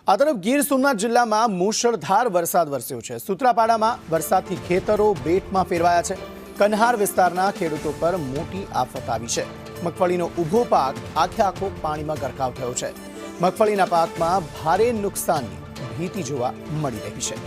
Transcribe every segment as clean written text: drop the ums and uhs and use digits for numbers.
આ તરફ ગીર સોમનાથ જિલ્લામાં મુશળધાર વરસાદ વરસ્યો છે। સૂત્રાપાડામાં વરસાદથી ખેતરો બેટમાં ફેરવાયા છે। કન્હાર વિસ્તારના ખેડૂતો પર મોટી આફત આવી છે। મગફળીનો ઊભો પાક આખો પાણીમાં ગરકાવ થયો છે। મગફળીના પાકમાં ભારે નુકસાનની ભીતિ જોવા મળી રહી છે।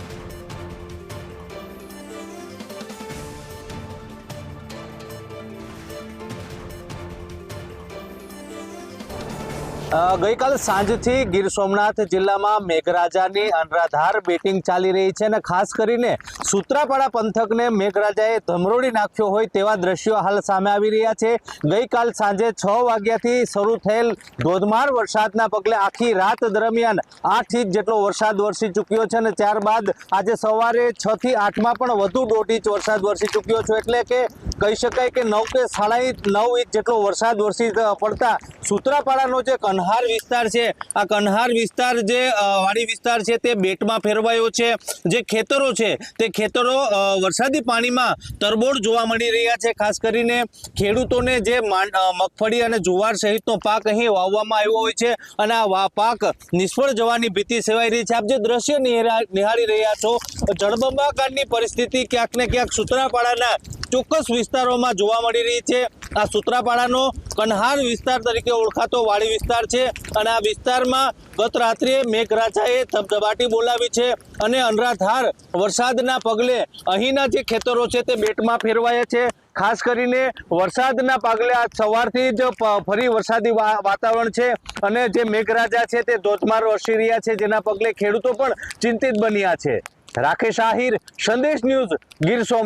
ગઈકાલ સાંજથી ગીર સોમનાથ જિલ્લામાં મેઘરાજાની અનરાધાર બેટિંગ ચાલી રહી છે અને ખાસ કરીને સૂત્રાપાડા પંથકને મેઘરાજાએ ધમરોડી નાખ્યો હોય તેવા દ્રશ્યો હાલ સામે આવી રહ્યા છે। ગઈકાલ સાંજે 6 વાગ્યાથી શરૂ થયેલ ધોધમાર વરસાદના પગલે આખી રાત દરમિયાન 8 ઇંચ જેટલો વરસાદ વરસી ચૂક્યો છે અને ત્યારબાદ આજે સવારે 6 થી 8માં પણ વધુ 1.5 ઇંચ વરસાદ વરસી ચૂક્યો છે। એટલે કે કહી શકાય કે 9 કે 9.5 ઇંચ જેટલો વરસાદ વરસી પડતા સૂત્રાપાડાનો જે કન્હાર વિસ્તાર છે, આ કન્હાર વિસ્તાર જે વાડી વિસ્તાર છે તે બેટમાં ફેરવાયો છે। જે ખેતરો છે તે ખેતરો વરસાદી પાણીમાં તરબોળ જોવા મળી રહ્યા છે। ખાસ કરીને ખેડૂતોને જે મગફળી અને જુવાર સહિતનો પાક અહીં વાવવામાં આવ્યો હોય છે અને આ પાક નિષ્ફળ જવાની ભીતિ સેવાઈ રહી છે। આપ જે દ્રશ્ય નિહાળી રહ્યા છો, જળબંબાકારની પરિસ્થિતિ ક્યાંક ને ક્યાંક સૂત્રાપાડાના ચોક્કસ વિસ્તારોમાં જોવા મળી રહી છે। આ સૂત્રાપાડાનો કન્હાર વિસ્તાર તરીકે ઓળખાતો વાડી વિસ્તાર છે અને આ વિસ્તારમાં ગત રાત્રે મેઘરાજાએ ધબધબાટી બોલાવી છે અને અનરાધાર વરસાદના પગલે અહીંના જે ખેતરો છે તે બેટમાં ફેરવાયા છે। ખાસ કરીને વરસાદના પગલે આજ સવારથી જ ફરી વરસાદી વાતાવરણ છે અને જે મેઘરાજા છે તે ધોધમાર વરસી રહ્યા છે, જેના પગલે ખેડૂતો પણ ચિંતિત બન્યા છે। રાકેશ આહિર, સંદેશ ન્યૂઝ, ગીર સોમનાથ।